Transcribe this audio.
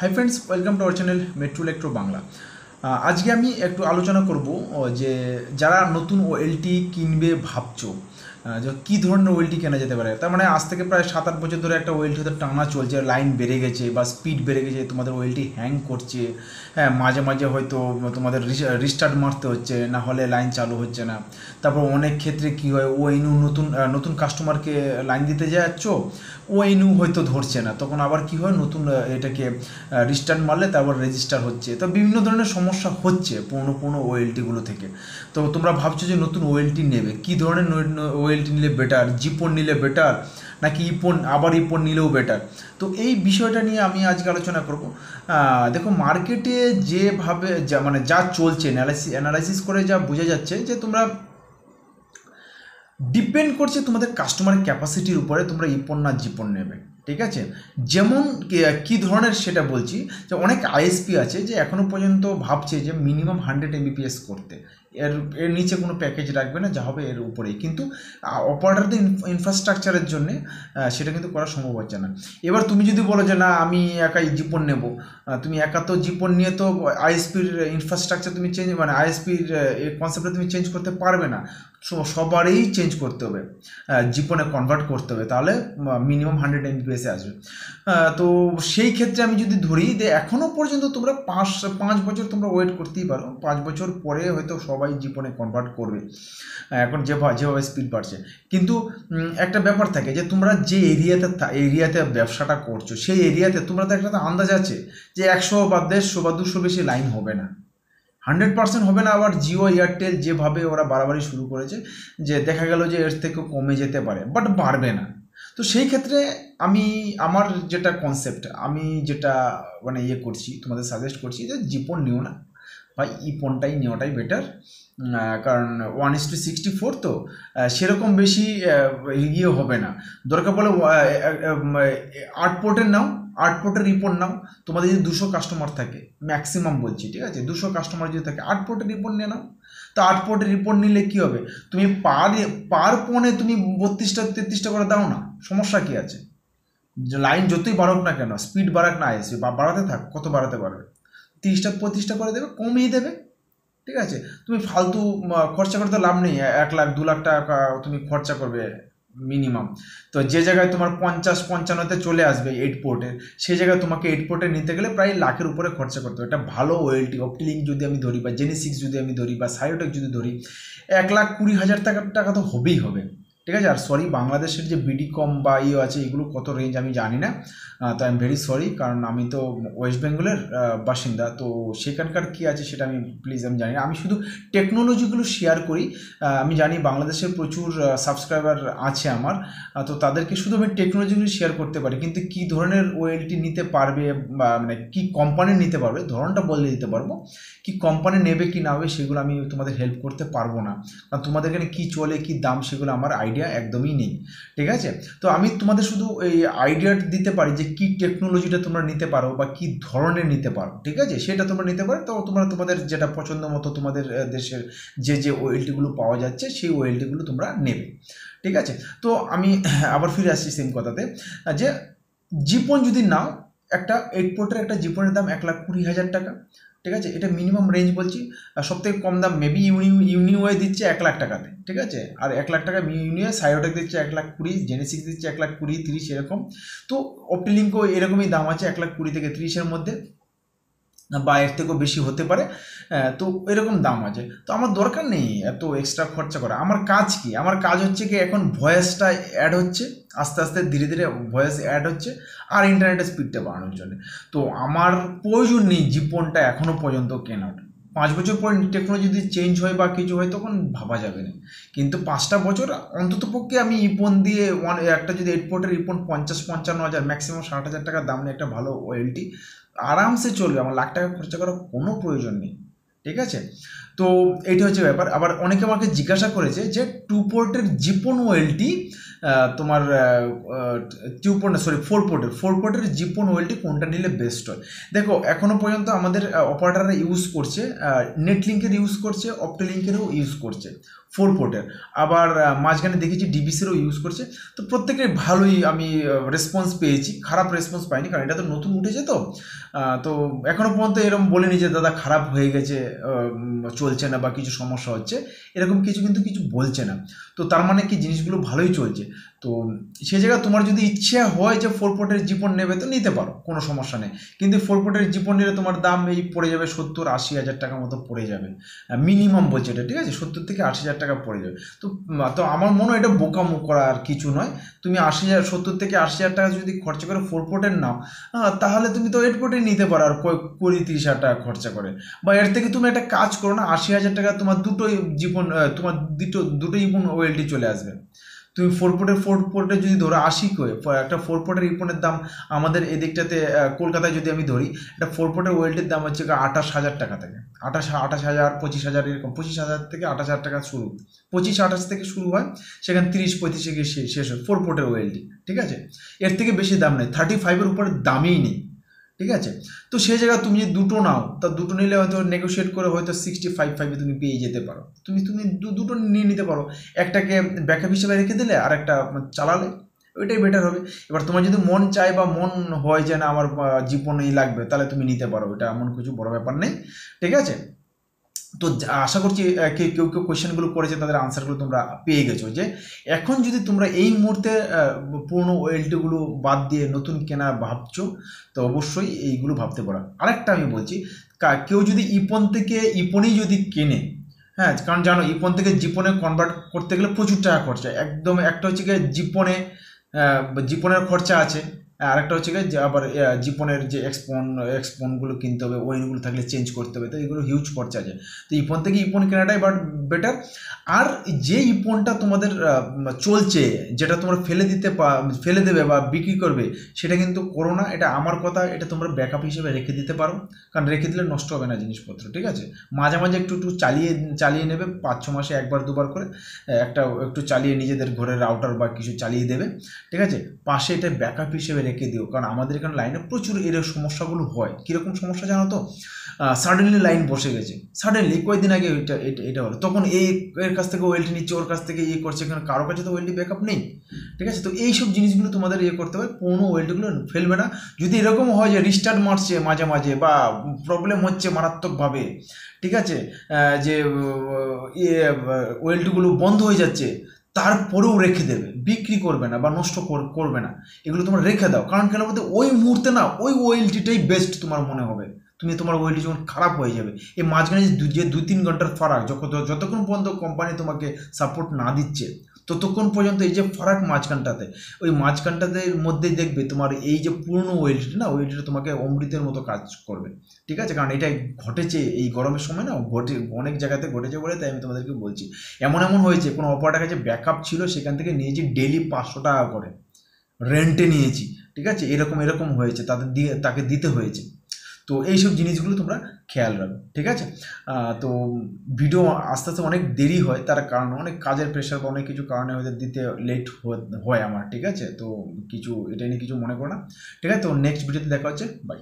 Hi friends, welcome to our channel metro electro Bangla. আজকে আমি একটু আলোচনা করব যে যারা নতুন ওএলটি কিনবে ভাবছো, যে কী ধরনের ওয়েলটি কেনা যেতে পারে। তার মানে আজ থেকে প্রায় 7-8 বছর ধরে একটা ওয়েলটি হয়তো টানা চলছে, লাইন বেড়ে গেছে বা স্পিড বেড়ে গেছে, তোমাদের ওয়েলটি হ্যাং করছে। হ্যাঁ, মাঝে মাঝে হয়তো তোমাদের রিস্টার্ট মারতে হচ্ছে, না হলে লাইন চালু হচ্ছে না। তারপর অনেক ক্ষেত্রে কী হয়, ওএনইউ নতুন নতুন কাস্টমারকে লাইন দিতে যাচ্ছ, ওএনইউ হয়তো ধরছে না, তখন আবার কী হয়, নতুন এটাকে রিস্টার্ট মারলে তারপর রেজিস্টার হচ্ছে। তো বিভিন্ন ধরনের সমস্যা হচ্ছে পুরনো ওএলটিগুলো থেকে। তো তোমরা ভাবছো যে নতুন ওএলটি নেবে, কী ধরনের ওএলটি নিলে বেটার, জিপন নিলে বেটার নাকি ইপন নিলেও বেটার। তো এই বিষয়টা নিয়ে আমি আজকে আলোচনা করব। দেখো, মার্কেটে যেভাবে যা চলছে, অ্যানালাইসিস করে যা বোঝা যাচ্ছে যে তোমরা ডিপেন্ড করছে তোমাদের কাস্টমারের ক্যাপাসিটির উপরে তোমরা ইপন না জিপন নেবে। ঠিক আছে, যেমন কী ধরনের সেটা বলছি, যে অনেক আইএসপি আছে যে এখনও পর্যন্ত ভাবছে যে মিনিমাম 100 Mbps করতে, এর এর নিচে কোনো প্যাকেজ রাখবে না, যা হবে এর উপরেই। কিন্তু অপারেটরদের ইনফ্রাস্ট্রাকচারের জন্যে সেটা কিন্তু করা সম্ভব হচ্ছে না। এবার তুমি যদি বলো যে না, আমি একাই জিপন নেব, তুমি একা তো জিপন নিয়ে তো আইএসপির ইনফ্রাস্ট্রাকচার তুমি আইএসপির কনসেপ্টটা তুমি চেঞ্জ করতে পারবে না। সবারই চেঞ্জ করতে হবে, জিপনে কনভার্ট করতে হবে, তাহলে মিনিমাম 100 Mbps আসবে। তো সেই ক্ষেত্রে আমি যদি ধরি যে এখনও পর্যন্ত তোমরা 5 বছর তোমরা ওয়েট করতেই পারো, 5 বছর পরে হয়তো সবাই জিপনে কনভার্ট করবে, এখন যেভাবে স্পিড বাড়ছে। কিন্তু একটা ব্যাপার থাকে যে তোমরা যে এরিয়াতে ব্যবসাটা করছো, সেই এরিয়াতে তোমরা তো একটা আন্দাজ আছে যে 100 বা 150 বা 200 বেশি লাইন হবে না, 100% হবে না। আবার জিও এয়ারটেল যেভাবে ওরা বাড়াবাড়ি শুরু করেছে, যে দেখা গেল যে এর থেকে কমে যেতে পারে, বাট বাড়বে না। তো সেই ক্ষেত্রে আমার যেটা কনসেপ্ট, আমি যেটা করছি, তোমাদের সাজেস্ট করছি যে জিপন নিও না, বা ইপনটাই নেওয়াটাই বেটার। কারণ 1:64 তো সেরকম বেশি হবে না। দরকার পড়লে 8 পোর্টের নাও, 8 পোর্টের রিপোর্ট নাও। তোমাদের যদি 200 কাস্টমার থাকে, ম্যাক্সিমাম বলছি, ঠিক আছে, 200 কাস্টমার যদি থাকে, 8 পোর্টের রিপোর্ট নিয়ে নাও। তো 8 পোর্টের রিপোর্ট নিলে কী হবে, তুমি পার ফোনে তুমি 32টা 33টা করে দাও না, সমস্যা কী আছে? লাইন যতই বাড়ুক না কেন, স্পিড বাড়াক না আসবে, বা বাড়াতে থাক, কত বাড়াতে পারবে? 30টা 35টা করে দেবে, কমিয়ে দেবে। ঠিক আছে, তুমি ফালতু খরচা করতে লাভ নেই। 1 লাখ 2 লাখ টাকা তুমি খরচা করবে মিনিমাম। তো যে জায়গায় তোমার 50-55তে চলে আসবে 8 পোর্টের, সেই জায়গায় তোমাকে 8 পোর্টে নিতে গেলে প্রায় লাখের উপরে খরচা করতে হবে। এটা ভালো ওএলটি, অপটিলিঙ্ক যদি আমি ধরি, বা জেনেসিক্স যদি আমি ধরি, বা সায়োটেক যদি ধরি, 1,20,000 টাকা তো হবেই হবে। ঠিক আছে, আর সরি, বাংলাদেশের যে বিডিকম বা আছে, এগুলো কত রেঞ্জ আমি জানি না। তো আই এম ভেরি সরি, কারণ আমি তো ওয়েস্ট বেঙ্গলের বাসিন্দা, তো সেখানকার কী আছে সেটা আমি জানি না। আমি শুধু টেকনোলজিগুলো শেয়ার করি। আমি জানি বাংলাদেশে প্রচুর সাবস্ক্রাইবার আছে আমার, তো তাদেরকে শুধু আমি টেকনোলজিগুলো শেয়ার করতে পারি, কিন্তু কী ধরনের ওএলটি নিতে পারবে, বা কী কোম্পানি নিতে পারবে, ধরনটা বলে দিতে পারবো। কি কোম্পানি নেবে কি না হবে সেগুলো আমি তোমাদের হেল্প করতে পারবো না, কারণ তোমাদের এখানে কী চলে, কী দাম, সেগুলো আমার আইডিয়া একদমই নেই। ঠিক আছে, তো আমি তোমাদের শুধু এই আইডিয়া দিতে পারি যে কী টেকনোলজিটা তোমরা নিতে পারো, বা কী ধরনের নিতে পারো। ঠিক আছে, সেটা তোমরা নিতে পারো। তো তোমরা তোমাদের যেটা পছন্দ মতো, তোমাদের দেশের যে ওএলটিগুলো পাওয়া যাচ্ছে, সেই ওএলটিগুলো তোমরা নেবে। ঠিক আছে, তো আমি আবার ফিরে আসছি সেম কথাতে, যে জিপন যদি নাও, একটা 8 পোর্টের একটা জিপনের দাম 1,20,000 টাকা। ঠিক আছে, এটা মিনিমাম রেঞ্জ বলছি। আর সবথেকে কম দাম মেবি ইউনিওয়ে দিচ্ছে 1 লাখ টাকাতে। ঠিক আছে, আর 1 লাখ টাকা ইউনিওয়ে, সায়োটেক দিচ্ছে 1,20,000, জেনেসিক্স দিচ্ছে 1,20,000, 30 এরকম। তো অপটিলিঙ্কও এরকমই দাম আছে, 1,20,000 থেকে 30-এর মধ্যে, বা এর থেকেও বেশি হতে পারে। তো এরকম দাম আছে। তো আমার দরকার নেই এত এক্সট্রা খরচা করা। আমার কাজ কি? আমার কাজ হচ্ছে কি, এখন ভয়েসটা অ্যাড হচ্ছে, আস্তে আস্তে ধীরে ধীরে ভয়েস অ্যাড হচ্ছে, আর ইন্টারনেটের স্পিডটা বাড়ানোর জন্য। তো আমার প্রয়োজন নেই জিপনটা এখনও পর্যন্ত কেনার। 5 বছর পর টেকনোলজি যদি চেঞ্জ হয় বা কিছু হয়, তখন ভাবা যাবে না। কিন্তু 5টা বছর অন্তত পক্ষে আমি ইপন দিয়ে একটা যদি 8 পোর্টের ইপন 50-55 হাজার, ম্যাক্সিমাম 60,000 টাকা দাম নিয়ে একটা ভালো ওএলটি আরামসে চলবে, আমার লাখ টাকা খরচা করার কোনো প্রয়োজন নেই। ঠিক আছে, তো এইটা হচ্ছে ব্যাপার। আবার অনেকে আমাকে জিজ্ঞাসা করেছে যে 2 পোর্টের জিপন ওএলটি, তোমার 4 পোর্টের জিপন ওএলটি কোনটা নিলে বেস্ট হয়। দেখো, এখনও পর্যন্ত আমাদের অপারেটাররা ইউজ করছে, নেটলিঙ্কের ইউজ করছে, অপটিলিঙ্কেরও ইউজ করছে। 4 পোর্টের, আবার মাঝখানে দেখেছি ডিবিসিরও ইউজ করছে। তো প্রত্যেকের ভালোই আমি রেসপন্স পেয়েছি, খারাপ রেসপন্স পাইনি, কারণ এটা তো নতুন উঠেছে। তো এখনও পর্যন্ত এরকম বলিনি যে দাদা খারাপ হয়ে গেছে, চলছে না বা কিছু সমস্যা হচ্ছে, এরকম কিন্তু কিছু বলছে না। তো তার মানে কি জিনিসগুলো ভালোই চলছে। তো সে জায়গায় তোমার যদি ইচ্ছা হয় যে 4 পোর্টের জিপন নেবে তো নিতে পারো, কোনো সমস্যা নেই। কিন্তু 4 পোর্টের জিপন নিলে তোমার দাম এই পড়ে যাবে 70-80 হাজার টাকা মতো পড়ে যাবে মিনিমাম বলছে এটা, ঠিক আছে? 70 থেকে 80 হাজার টাকা পড়ে যাবে। তো আমার মনে হয় এটা বোকামো করা আর কিছু নয়। তুমি 70 থেকে 80 হাজার টাকা যদি খরচা করে 4 পোর্টের নাও, তাহলে তুমি তো 8 পোর্টে নিতে পারো আর 20-30 হাজার টাকা খরচা করে। বা এর থেকে তুমি একটা কাজ করো না, 80 হাজার টাকা তোমার দুটোই জীবন, তোমার দুটো ইপন ওয়েলটি চলে আসবে। তুমি 4 পোর্টে যদি ধরো 80 করে, একটা 4 পোর্টের ইপনের দাম আমাদের এদিকটাতে কলকাতায় যদি আমি ধরি, একটা 4 পোর্টের ওয়েল্টের দাম হচ্ছে 28,000 টাকা থেকে, 28,000, 25,000, এরকম 25,000 থেকে 28,000 টাকা শুরু, 25-28 থেকে শুরু হয়, সেখানে 30-35 থেকে শেষ হয় 4 পোর্টের ওয়েলটি, ঠিক আছে? এর থেকে বেশি দাম নেই, 35-এর উপরে দামই নেই, ঠিক আছে? তো সেই জায়গায় তুমি যদি দুটো নাও, তা দুটো নিলে হয়তো নেগোশিয়েট করে হয়তো 65-5 তুমি পেয়ে যেতে পারো। তুমি দুটো নিয়ে নিতে পারো, একটাকে ব্যাকআপ হিসেবে রেখে দিলে আর একটা চালালে, ওইটাই বেটার হবে। এবার তোমার যদি মন চায় বা মন হয় যে না আমার জীবনেই লাগবে, তাহলে তুমি নিতে পারো, এটা এমন কিছু বড় ব্যাপার নেই, ঠিক আছে? তো আশা করছি কেউ কোয়েশ্চেনগুলো করেছে তাদের আনসারগুলো তোমরা পেয়ে গেছো, যে এখন যদি তোমরা এই মুহূর্তে পুরনো ওয়েলটিগুলো বাদ দিয়ে নতুন কেনা ভাবছো, তো অবশ্যই এইগুলো ভাবতে পারো। আরেকটা আমি বলছি, কেউ যদি ইপন থেকে ইপনেই যদি কেনে, হ্যাঁ, কারণ জানো ইপন থেকে জিপনে কনভার্ট করতে গেলে প্রচুর টাকা খরচা, একদম একটা হচ্ছে গিয়ে জিপনের খরচা আছে, আরেকটা হচ্ছে গিয়ে যে আবার জিপনের যে এক্সপনগুলো কিনতে হবে, ওয়েনগুলো থাকলে চেঞ্জ করতে হবে, তো এগুলো হিউজ খরচা আছে। তো ইপন থেকে ইপন কেনাটাই বেটার। আর যে ইপনটা তোমাদের চলছে, যেটা তোমরা ফেলে দেবে বা বিক্রি করবে, সেটা কিন্তু করো না, এটা আমার কথা, এটা তোমরা ব্যাকআপ হিসেবে রেখে দিতে পারো, কারণ রেখে দিলে নষ্ট হবে না জিনিসপত্র, ঠিক আছে? মাঝে মাঝে একটু চালিয়ে নেবে, 5-6 মাসে একবার দুবার করে একটু চালিয়ে নিজেদের ঘরের রাউটার বা কিছু চালিয়ে দেবে, ঠিক আছে? পাশে এটা ব্যাকআপ হিসেবে রেখে দিও, কারণ আমাদের এখানে লাইনে প্রচুর এর সমস্যাগুলো হয়। কীরকম সমস্যা জানো তো? সাডেনলি লাইন বসে গেছে, সাডেনলি কয়েকদিন আগে এটা হলো, তখন এর কাছ থেকে ওয়েলটি নিচ্ছে, ওর কাছ থেকে করছে, এখানে কারো কাছে তো ওয়েলটি ব্যাকআপ নেই, ঠিক আছে? তো এইসব জিনিসগুলো তোমাদের করতে হবে, পুরোনো ওয়েলটিগুলো ফেলবে না। যদি এরকম হয় যে রিস্টার্ট মারছে মাঝে মাঝে বা প্রবলেম হচ্ছে মারাত্মকভাবে, ঠিক আছে, যে ওয়েলটিগুলো বন্ধ হয়ে যাচ্ছে, তারপরেও রেখে দেবে, বিক্রি করবে না বা নষ্ট করবে না, এগুলো তোমরা রেখে দাও। কারণ কেন বলতে, ওই মুহূর্তে না ওই ওয়েলটিটাই বেস্ট তোমার মনে হবে, তোমার ওয়েলটি যখন খারাপ হয়ে যাবে, এই মাঝখানে যে 2-3 ঘন্টার ফারাক, যতক্ষণ পর্যন্ত কোম্পানি তোমাকে সাপোর্ট না দিচ্ছে, ততক্ষণ পর্যন্ত এই যে ফারাক মাঝখানটাতে, ওই মাঝখানটাতে মধ্যেই দেখবে তোমার এই যে পুরনো ওয়েলটিটা না, ওয়েলটিটা তোমাকে অমৃতের মতো কাজ করবে, ঠিক আছে? কারণ এটা ঘটেছে এই গরমের সময় না, অনেক জায়গাতে ঘটেছে বলে তাই আমি তোমাদেরকে বলছি। এমন হয়েছে, কোনো অপারেটার কাছে ব্যাকআপ ছিল, সেখান থেকে নিয়েছি ডেলি 500 টাকা করে রেন্টে নিয়েছি, ঠিক আছে? এরকম হয়েছে, তাকে দিতে হয়েছে। তো এইসব জিনিসগুলো তোমরা খেয়াল রাখো, ঠিক আছে? তো ভিডিও আস্তে আস্তে অনেক দেরি হয়, তার কারণ অনেক কাজের প্রেশার বা অনেক কিছু কারণে হয়তো দিতে লেট হয় আমার, ঠিক আছে? তো এটা নিয়ে কিছু মনে করো না, ঠিক আছে? তো নেক্সট ভিডিওতে দেখা হচ্ছে, বাই।